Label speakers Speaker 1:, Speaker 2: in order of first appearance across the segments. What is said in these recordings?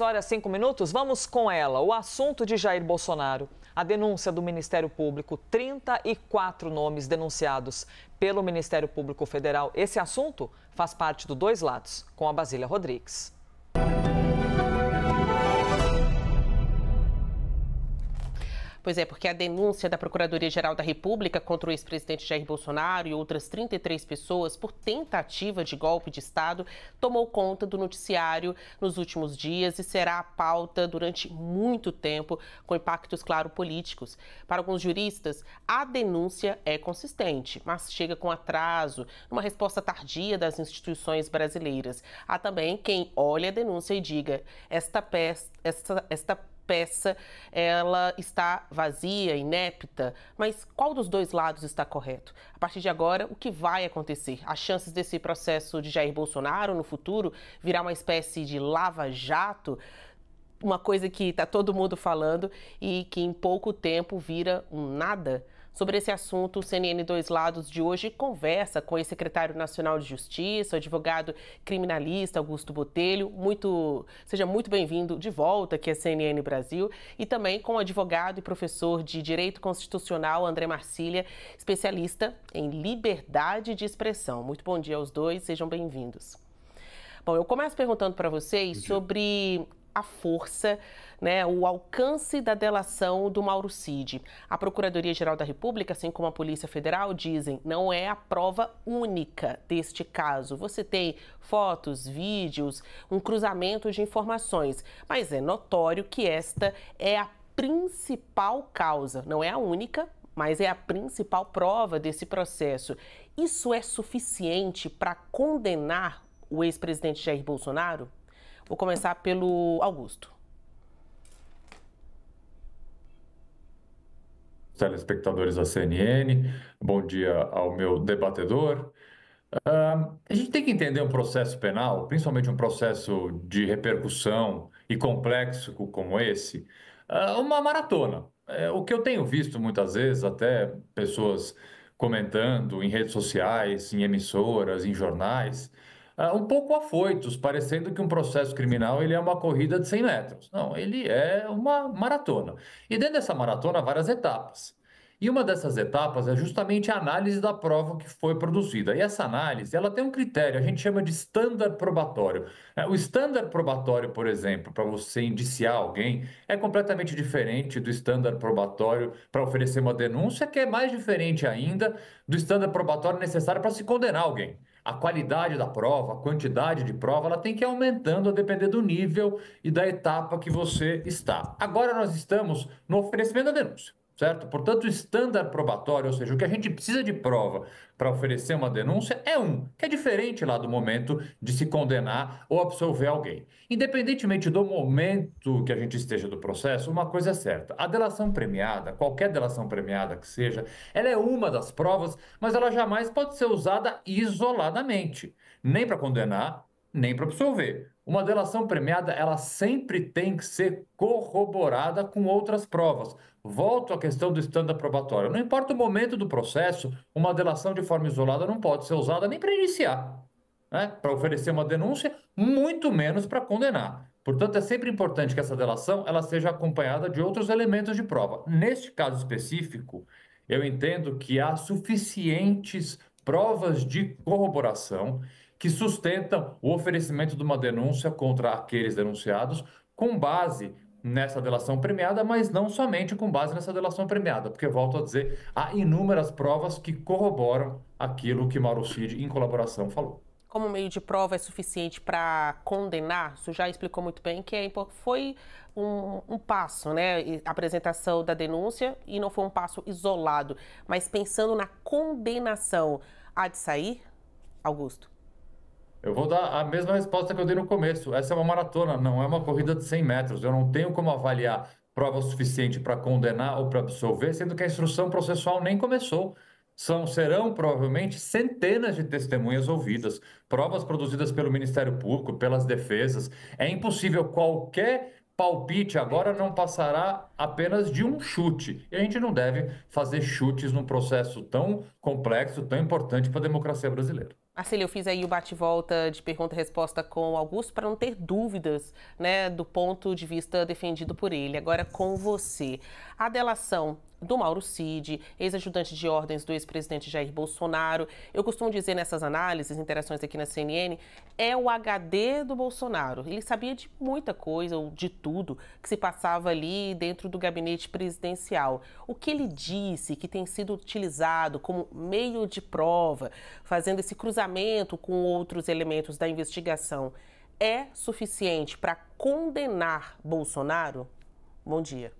Speaker 1: Horas 5 minutos, vamos com ela. O assunto de Jair Bolsonaro. A denúncia do Ministério Público, 34 nomes denunciados pelo Ministério Público Federal. Esse assunto faz parte do Dois Lados, com a Basília Rodrigues.
Speaker 2: Pois é, porque a denúncia da Procuradoria-Geral da República contra o ex-presidente Jair Bolsonaro e outras 33 pessoas por tentativa de golpe de Estado tomou conta do noticiário nos últimos dias e será a pauta durante muito tempo, com impactos, claro, políticos. Para alguns juristas, a denúncia é consistente, mas chega com atraso, numa resposta tardia das instituições brasileiras. Há também quem olhe a denúncia e diga: esta peça, ela está vazia, inepta, mas qual dos dois lados está correto? A partir de agora, o que vai acontecer? As chances desse processo de Jair Bolsonaro no futuro virar uma espécie de lava-jato? Uma coisa que está todo mundo falando e que em pouco tempo vira um nada? Sobre esse assunto, o CNN Dois Lados de hoje conversa com o ex-secretário nacional de Justiça, o advogado criminalista Augusto Botelho. Seja muito bem-vindo de volta aqui à CNN Brasil. E também com o advogado e professor de Direito Constitucional André Marcília, especialista em liberdade de expressão. Muito bom dia aos dois, sejam bem-vindos. Bom, eu começo perguntando para vocês sobre a força, o alcance da delação do Mauro Cid. A Procuradoria-Geral da República, assim como a Polícia Federal, dizem não é a prova única deste caso. Você tem fotos, vídeos, um cruzamento de informações, mas é notório que esta é a principal causa. Não é a única, mas é a principal prova desse processo. Isso é suficiente para condenar o ex-presidente Jair Bolsonaro? Vou começar pelo Augusto.
Speaker 3: Telespectadores da CNN, bom dia ao meu debatedor. A gente tem que entender um processo penal, principalmente um processo de repercussão e complexo como esse, uma maratona. O que eu tenho visto muitas vezes, até pessoas comentando em redes sociais, em emissoras, em jornais, um pouco afoitos, parecendo que um processo criminal ele é uma corrida de 100 metros. Não, ele é uma maratona. E dentro dessa maratona, há várias etapas. E uma dessas etapas é justamente a análise da prova que foi produzida. E essa análise, ela tem um critério, a gente chama de standard probatório. O standard probatório, por exemplo, para você indiciar alguém, é completamente diferente do standard probatório para oferecer uma denúncia, que é mais diferente ainda do standard probatório necessário para se condenar alguém. A qualidade da prova, a quantidade de prova, ela tem que ir aumentando a depender do nível e da etapa que você está. Agora nós estamos no oferecimento da denúncia, certo? Portanto, o standard probatório, ou seja, o que a gente precisa de prova para oferecer uma denúncia que é diferente lá do momento de se condenar ou absolver alguém. Independentemente do momento que a gente esteja do processo, uma coisa é certa: a delação premiada, qualquer delação premiada que seja, ela é uma das provas, mas ela jamais pode ser usada isoladamente, nem para condenar, nem para absolver. Uma delação premiada, ela sempre tem que ser corroborada com outras provas. Volto à questão do standard probatório. Não importa o momento do processo, uma delação de forma isolada não pode ser usada nem para iniciar, para oferecer uma denúncia, muito menos para condenar. Portanto, é sempre importante que essa delação ela seja acompanhada de outros elementos de prova. Neste caso específico, eu entendo que há suficientes provas de corroboração que sustentam o oferecimento de uma denúncia contra aqueles denunciados com base nessa delação premiada, mas não somente com base nessa delação premiada, porque, volto a dizer, há inúmeras provas que corroboram aquilo que Mauro Cid, em colaboração, falou.
Speaker 2: Como meio de prova é suficiente para condenar? Você já explicou muito bem que foi um passo, a apresentação da denúncia, e não foi um passo isolado. Mas pensando na condenação, há de sair, Augusto?
Speaker 3: Eu vou dar a mesma resposta que eu dei no começo. Essa é uma maratona, não é uma corrida de 100 metros. Eu não tenho como avaliar prova suficiente para condenar ou para absolver, sendo que a instrução processual nem começou. Serão provavelmente centenas de testemunhas ouvidas, provas produzidas pelo Ministério Público, pelas defesas. É impossível qualquer palpite agora não passará apenas de um chute. E a gente não deve fazer chutes num processo tão complexo, tão importante para a democracia brasileira.
Speaker 2: Marcelo, eu fiz aí o bate-volta de pergunta e resposta com o Augusto para não ter dúvidas, né, do ponto de vista defendido por ele. Agora com você. A delação do Mauro Cid, ex-ajudante de ordens do ex-presidente Jair Bolsonaro, eu costumo dizer nessas análises, interações aqui na CNN, é o HD do Bolsonaro. Ele sabia de muita coisa, ou de tudo, que se passava ali dentro do gabinete presidencial. O que ele disse que tem sido utilizado como meio de prova, fazendo esse cruzamento com outros elementos da investigação, é suficiente para condenar Bolsonaro? Bom dia.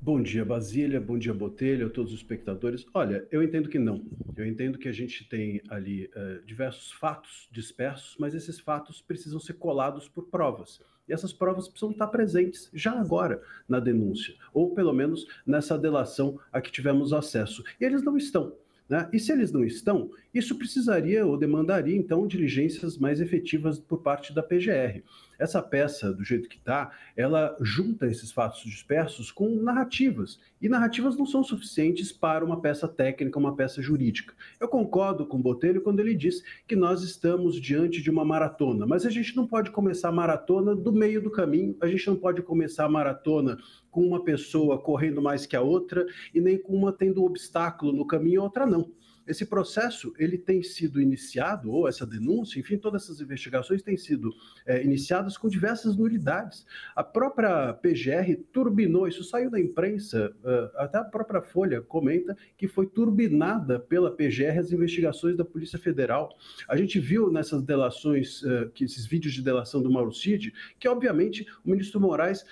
Speaker 4: Bom dia, Basília. Bom dia, Botelho, a todos os espectadores. Olha, eu entendo que não. Eu entendo que a gente tem ali diversos fatos dispersos, mas esses fatos precisam ser colados por provas. E essas provas precisam estar presentes já agora na denúncia, ou pelo menos nessa delação a que tivemos acesso. E eles não estão. Né? E se eles não estão, isso precisaria ou demandaria, então, diligências mais efetivas por parte da PGR. Essa peça, do jeito que está, ela junta esses fatos dispersos com narrativas. E narrativas não são suficientes para uma peça técnica, uma peça jurídica. Eu concordo com o Botelho quando ele diz que nós estamos diante de uma maratona, mas a gente não pode começar a maratona do meio do caminho, a gente não pode começar a maratona com uma pessoa correndo mais que a outra e nem com uma tendo um obstáculo no caminho e a outra não. Esse processo ele tem sido iniciado, ou essa denúncia, enfim, todas essas investigações têm sido iniciadas com diversas nulidades. A própria PGR turbinou, isso saiu da imprensa, até a própria Folha comenta que foi turbinada pela PGR as investigações da Polícia Federal. A gente viu nessas delações, que esses vídeos de delação do Mauro Cid, que obviamente o ministro Moraes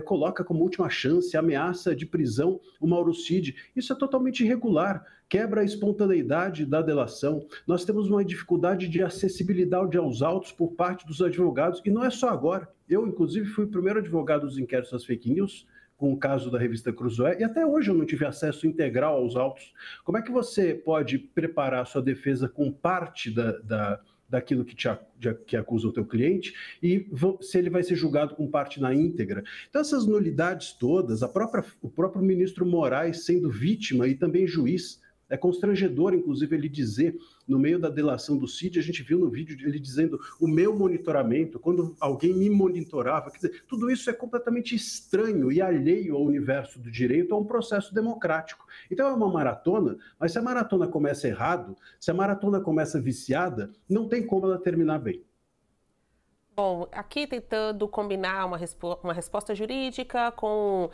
Speaker 4: coloca como última chance, ameaça de prisão o Mauro Cid. Isso é totalmente irregular. Quebra a espontaneidade da delação. Nós temos uma dificuldade de acessibilidade aos autos por parte dos advogados, e não é só agora. Eu, inclusive, fui o primeiro advogado dos inquéritos das fake news, com o caso da revista Cruzoé, e até hoje eu não tive acesso integral aos autos. Como é que você pode preparar a sua defesa com parte daquilo que acusa o teu cliente, e se ele vai ser julgado com parte na íntegra? Então, essas nulidades todas, o próprio ministro Moraes sendo vítima e também juiz. É constrangedor, inclusive, ele dizer, no meio da delação do Cid, a gente viu no vídeo ele dizendo o meu monitoramento, quando alguém me monitorava. Quer dizer, tudo isso é completamente estranho e alheio ao universo do direito, a um processo democrático. Então é uma maratona, mas se a maratona começa errado, se a maratona começa viciada, não tem como ela terminar bem.
Speaker 2: Bom, aqui tentando combinar uma resposta jurídica com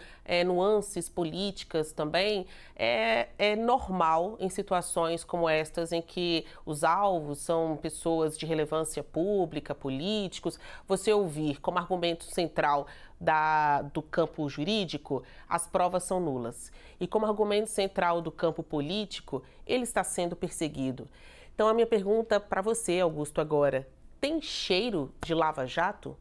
Speaker 2: nuances políticas também, é normal em situações como estas, em que os alvos são pessoas de relevância pública, políticos, você ouvir como argumento central do campo jurídico, as provas são nulas. E como argumento central do campo político, ele está sendo perseguido. Então, a minha pergunta para você, Augusto, agora: tem cheiro de Lava-Jato?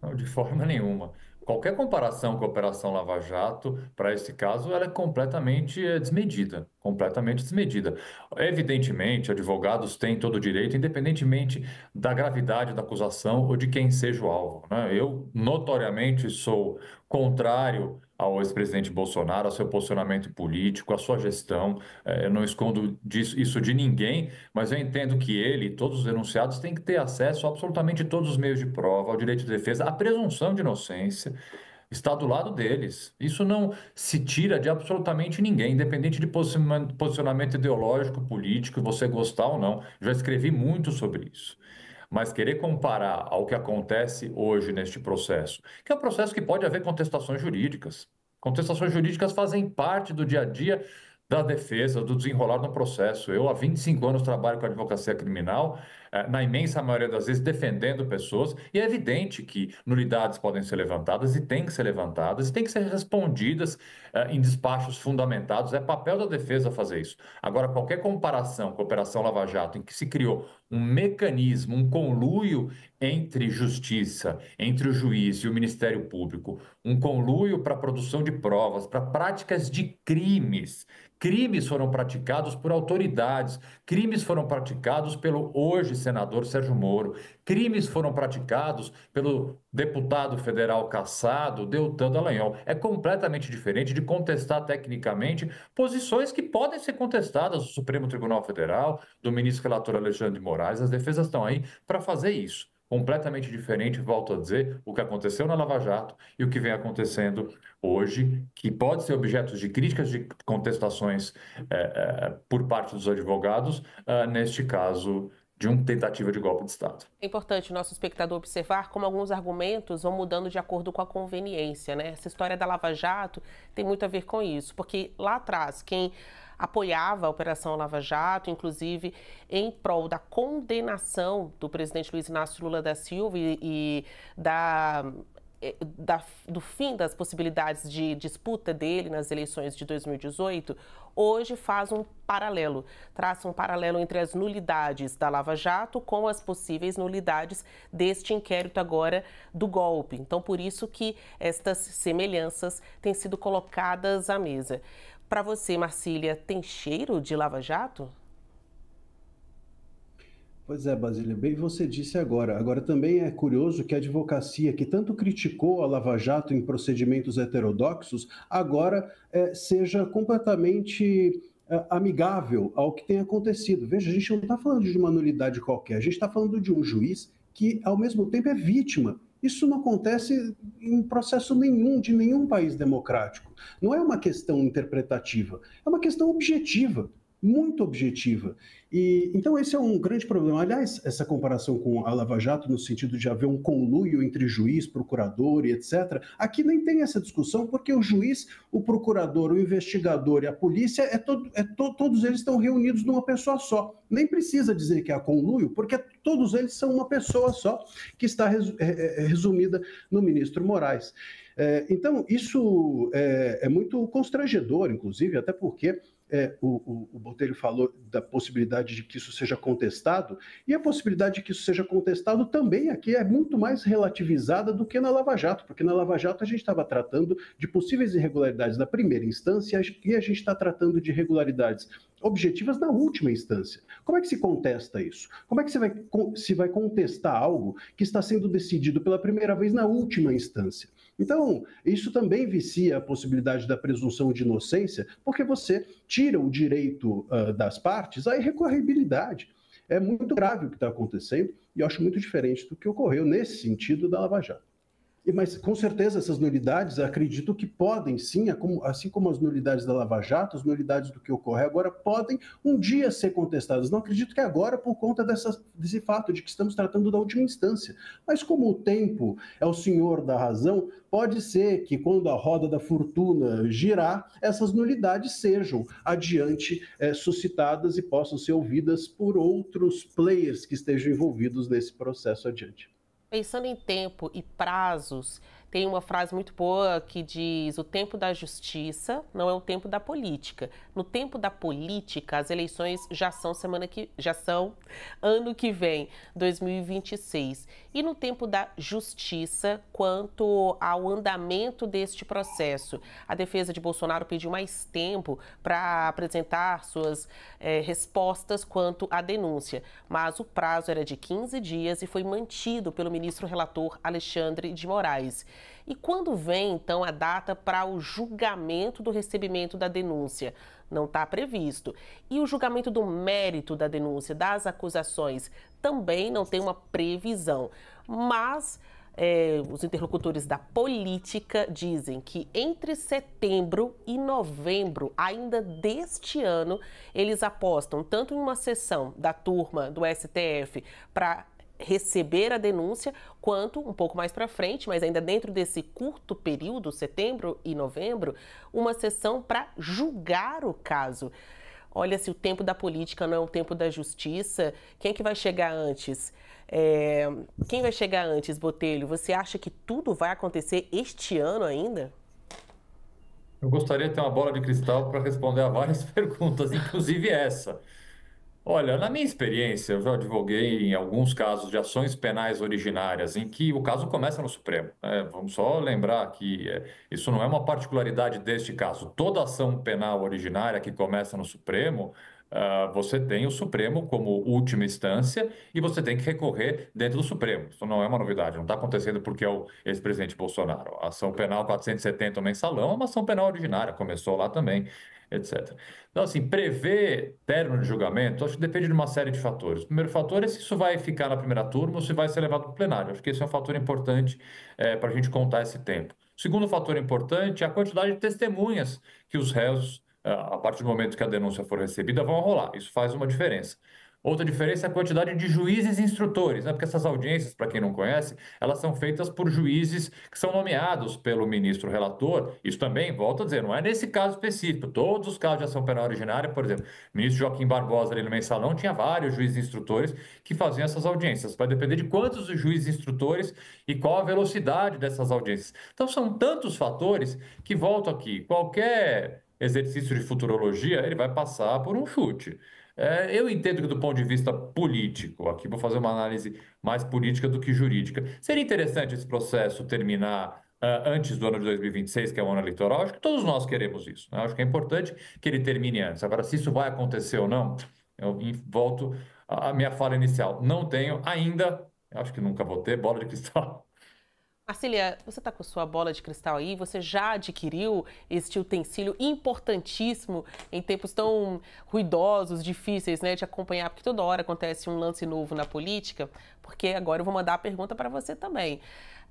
Speaker 3: Não, de forma nenhuma. Qualquer comparação com a Operação Lava Jato, para esse caso, ela é completamente desmedida, completamente desmedida. Evidentemente, advogados têm todo o direito, independentemente da gravidade da acusação ou de quem seja o alvo, né? Eu, notoriamente, sou contrário ao ex-presidente Bolsonaro, ao seu posicionamento político, à sua gestão. Eu não escondo isso de ninguém, mas eu entendo que ele e todos os denunciados têm que ter acesso a absolutamente todos os meios de prova, ao direito de defesa, à presunção de inocência. Está do lado deles. Isso não se tira de absolutamente ninguém, independente de posicionamento ideológico, político, você gostar ou não. Já escrevi muito sobre isso. Mas querer comparar ao que acontece hoje neste processo, que é um processo que pode haver contestações jurídicas. Contestações jurídicas fazem parte do dia a dia da defesa, do desenrolar do processo. Eu, há 25 anos, trabalho com a advocacia criminal, na imensa maioria das vezes defendendo pessoas, e é evidente que nulidades podem ser levantadas e têm que ser levantadas, e têm que ser respondidas em despachos fundamentados. É papel da defesa fazer isso. Agora, qualquer comparação com a Operação Lava Jato, em que se criou um mecanismo, um conluio entre justiça, entre o juiz e o Ministério Público, um conluio para a produção de provas, para práticas de crimes. Crimes foram praticados por autoridades, crimes foram praticados pelo hoje senador Sérgio Moro, crimes foram praticados pelo deputado federal cassado, Deltan Dallagnol. É completamente diferente de contestar tecnicamente posições que podem ser contestadas do Supremo Tribunal Federal, do ministro relator Alexandre de Moraes. As defesas estão aí para fazer isso. Completamente diferente, volto a dizer, o que aconteceu na Lava Jato e o que vem acontecendo hoje, que pode ser objeto de críticas, de contestações por parte dos advogados, neste caso de uma tentativa de golpe de Estado.
Speaker 2: É importante o nosso espectador observar como alguns argumentos vão mudando de acordo com a conveniência, né? Essa história da Lava Jato tem muito a ver com isso, porque lá atrás, quem apoiava a Operação Lava Jato, inclusive em prol da condenação do presidente Luiz Inácio Lula da Silva e do fim das possibilidades de disputa dele nas eleições de 2018, hoje faz um paralelo, traça um paralelo entre as nulidades da Lava Jato com as possíveis nulidades deste inquérito agora do golpe. Então, por isso que estas semelhanças têm sido colocadas à mesa. Para você, Marcília, tem cheiro de Lava Jato?
Speaker 4: Pois é, Basília, bem você disse agora. Agora também é curioso que a advocacia, que tanto criticou a Lava Jato em procedimentos heterodoxos, agora seja completamente amigável ao que tem acontecido. Veja, a gente não está falando de uma nulidade qualquer, a gente está falando de um juiz que, ao mesmo tempo, é vítima. Isso não acontece em processo nenhum, de nenhum país democrático. Não é uma questão interpretativa, é uma questão objetiva, muito objetiva. E então esse é um grande problema. Aliás, essa comparação com a Lava Jato, no sentido de haver um conluio entre juiz, procurador e etc., aqui nem tem essa discussão, porque o juiz, o procurador, o investigador e a polícia, todos eles estão reunidos numa pessoa só. Nem precisa dizer que há conluio, porque todos eles são uma pessoa só, que está resumida no ministro Moraes. Então, isso é muito constrangedor, inclusive, até porque o Botelho falou da possibilidade de que isso seja contestado, e a possibilidade de que isso seja contestado também aqui é muito mais relativizada do que na Lava Jato, porque na Lava Jato a gente estava tratando de possíveis irregularidades da primeira instância e a gente está tratando de irregularidades objetivas na última instância. Como é que se contesta isso? Como é que se vai contestar algo que está sendo decidido pela primeira vez na última instância? Então, isso também vicia a possibilidade da presunção de inocência, porque você tira o direito das partes à irrecorribilidade. É muito grave o que está acontecendo e eu acho muito diferente do que ocorreu nesse sentido da Lava Jato. Mas, com certeza, essas nulidades, acredito que podem, sim, assim como as nulidades da Lava Jato, as nulidades do que ocorre agora, podem um dia ser contestadas. Não acredito que agora, por conta desse fato de que estamos tratando da última instância. Mas, como o tempo é o senhor da razão, pode ser que, quando a roda da fortuna girar, essas nulidades sejam adiante suscitadas e possam ser ouvidas por outros players que estejam envolvidos nesse processo adiante.
Speaker 2: Pensando em tempo e prazos, tem uma frase muito boa que diz: o tempo da justiça não é o tempo da política. No tempo da política, as eleições já são ano que vem, 2026. E no tempo da justiça, quanto ao andamento deste processo, a defesa de Bolsonaro pediu mais tempo para apresentar suas respostas quanto à denúncia, mas o prazo era de 15 dias e foi mantido pelo ministro relator Alexandre de Moraes. E quando vem, então, a data para o julgamento do recebimento da denúncia? Não está previsto. E o julgamento do mérito da denúncia, das acusações, também não tem uma previsão. Mas os interlocutores da política dizem que entre setembro e novembro, ainda deste ano, eles apostam tanto em uma sessão da turma do STF para receber a denúncia, quanto um pouco mais para frente, mas ainda dentro desse curto período, setembro e novembro, uma sessão para julgar o caso. Olha, se o tempo da política não é o tempo da justiça, quem é que vai chegar antes? Quem vai chegar antes, Botelho? Você acha que tudo vai acontecer este ano ainda?
Speaker 3: Eu gostaria de ter uma bola de cristal para responder a várias perguntas, inclusive essa. Olha, na minha experiência, eu já advoguei em alguns casos de ações penais originárias em que o caso começa no Supremo. Vamos só lembrar que isso não é uma particularidade deste caso. Toda ação penal originária que começa no Supremo você tem o Supremo como última instância e você tem que recorrer dentro do Supremo. Isso não é uma novidade, não está acontecendo porque é o ex-presidente Bolsonaro. A ação penal 470, o mensalão, é uma ação penal ordinária, começou lá também, etc. Então, assim, prever término de julgamento, acho que depende de uma série de fatores. O primeiro fator é se isso vai ficar na primeira turma ou se vai ser levado para o plenário. Acho que esse é um fator importante para a gente contar esse tempo. O segundo fator importante é a quantidade de testemunhas que os réus, a partir do momento que a denúncia for recebida, vão rolar. Isso faz uma diferença. Outra diferença é a quantidade de juízes instrutores, né? Porque essas audiências, para quem não conhece, elas são feitas por juízes que são nomeados pelo ministro relator. Isso também, volto a dizer, não é nesse caso específico. Todos os casos de ação penal originária, por exemplo, o ministro Joaquim Barbosa ali no mensalão tinha vários juízes instrutores que faziam essas audiências. Vai depender de quantos juízes instrutores e qual a velocidade dessas audiências. Então, são tantos fatores que, volto aqui, qualquer exercício de futurologia, ele vai passar por um chute. Eu entendo que do ponto de vista político, aqui vou fazer uma análise mais política do que jurídica, seria interessante esse processo terminar antes do ano de 2026, que é o ano eleitoral. Acho que todos nós queremos isso, né? Acho que é importante que ele termine antes. Agora, se isso vai acontecer ou não, eu volto à minha fala inicial. Não tenho ainda, acho que nunca vou ter, bola de cristal.
Speaker 2: Marcília, você está com sua bola de cristal aí? Você já adquiriu este utensílio importantíssimo em tempos tão ruidosos, difíceis, né, de acompanhar? Porque toda hora acontece um lance novo na política. Porque agora eu vou mandar a pergunta para você também.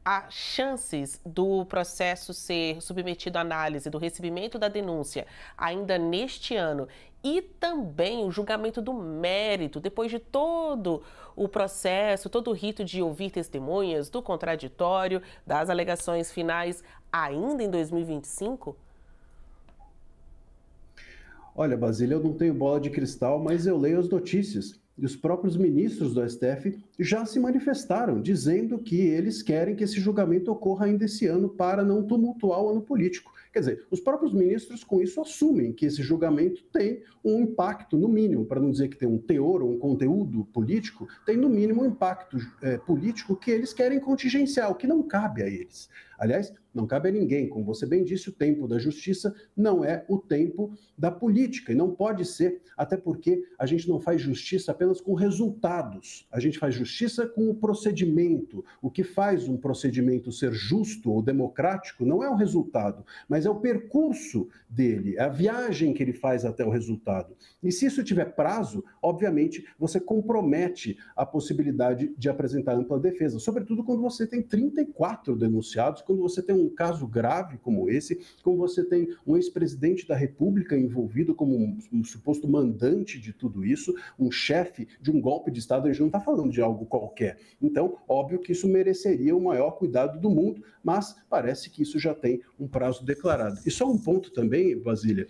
Speaker 2: Há chances do processo ser submetido à análise, do recebimento da denúncia ainda neste ano e também o julgamento do mérito, depois de todo o processo, todo o rito de ouvir testemunhas, do contraditório, das alegações finais, ainda em 2025?
Speaker 4: Olha, Basília, eu não tenho bola de cristal, mas eu leio as notícias. E os próprios ministros do STF já se manifestaram, dizendo que eles querem que esse julgamento ocorra ainda esse ano para não tumultuar o ano político. Quer dizer, os próprios ministros com isso assumem que esse julgamento tem um impacto, no mínimo, para não dizer que tem um teor ou um conteúdo político, tem no mínimo um impacto político que eles querem contingenciar, o que não cabe a eles. Aliás, não cabe a ninguém. Como você bem disse, o tempo da justiça não é o tempo da política. E não pode ser, até porque a gente não faz justiça apenas com resultados. A gente faz justiça com o procedimento. O que faz um procedimento ser justo ou democrático não é o resultado, mas é o percurso dele, é a viagem que ele faz até o resultado. E se isso tiver prazo, obviamente, você compromete a possibilidade de apresentar ampla defesa, sobretudo quando você tem 34 denunciados, quando você tem um caso grave como esse, como você tem um ex-presidente da República envolvido como um suposto mandante de tudo isso, um chefe de um golpe de Estado. A gente não está falando de algo qualquer. Então, óbvio que isso mereceria o maior cuidado do mundo, mas parece que isso já tem um prazo declarado. E só um ponto também, Basília,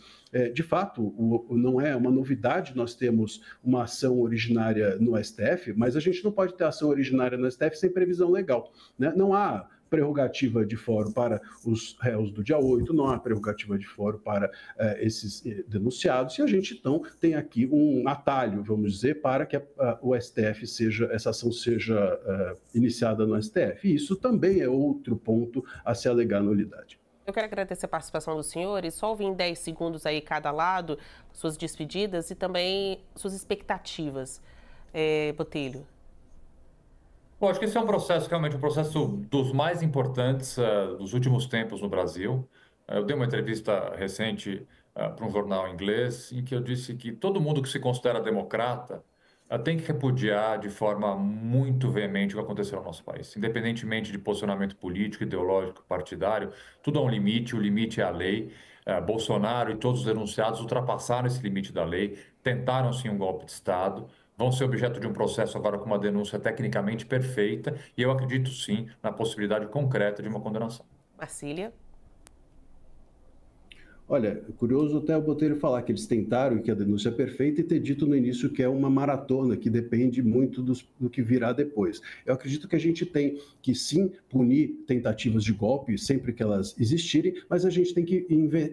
Speaker 4: de fato, não é uma novidade nós temos uma ação originária no STF, mas a gente não pode ter ação originária no STF sem previsão legal, né? Não há prerrogativa de fórum para os réus do dia 8, não há prerrogativa de fórum para esses denunciados, e a gente, então, tem aqui um atalho, vamos dizer, para que o STF essa ação seja iniciada no STF. E isso também é outro ponto a se alegar nulidade.
Speaker 2: Eu quero agradecer a participação dos senhores, só ouvir em 10 segundos aí cada lado, suas despedidas e também suas expectativas. Botelho.
Speaker 3: Bom, acho que esse é um processo, realmente um processo dos mais importantes dos últimos tempos no Brasil. Eu dei uma entrevista recente para um jornal inglês em que eu disse que todo mundo que se considera democrata tem que repudiar de forma muito veemente o que aconteceu no nosso país. Independentemente de posicionamento político, ideológico, partidário, tudo há um limite, o limite é a lei. Bolsonaro e todos os denunciados ultrapassaram esse limite da lei, tentaram sim um golpe de Estado, vão ser objeto de um processo agora com uma denúncia tecnicamente perfeita, e eu acredito sim na possibilidade concreta de uma condenação.
Speaker 2: Marcília?
Speaker 4: Olha, curioso até o Botelho falar que eles tentaram e que a denúncia é perfeita e ter dito no início que é uma maratona, que depende muito do que virá depois. Eu acredito que a gente tem que sim punir tentativas de golpe sempre que elas existirem, mas a gente tem que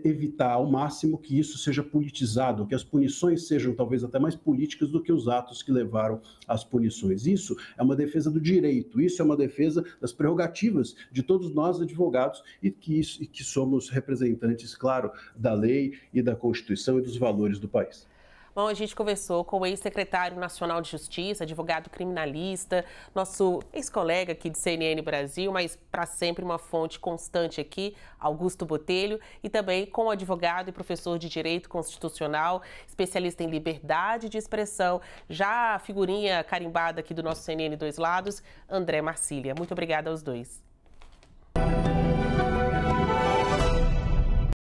Speaker 4: evitar ao máximo que isso seja politizado, que as punições sejam talvez até mais políticas do que os atos que levaram às punições. Isso é uma defesa do direito, isso é uma defesa das prerrogativas de todos nós advogados e que somos representantes, claro, da lei e da Constituição e dos valores do país.
Speaker 2: Bom, a gente conversou com o ex-secretário nacional de Justiça, advogado criminalista, nosso ex-colega aqui de CNN Brasil, mas para sempre uma fonte constante aqui, Augusto Botelho, e também com o advogado e professor de Direito Constitucional, especialista em liberdade de expressão, já a figurinha carimbada aqui do nosso CNN Dois Lados, André Marcília. Muito obrigada aos dois.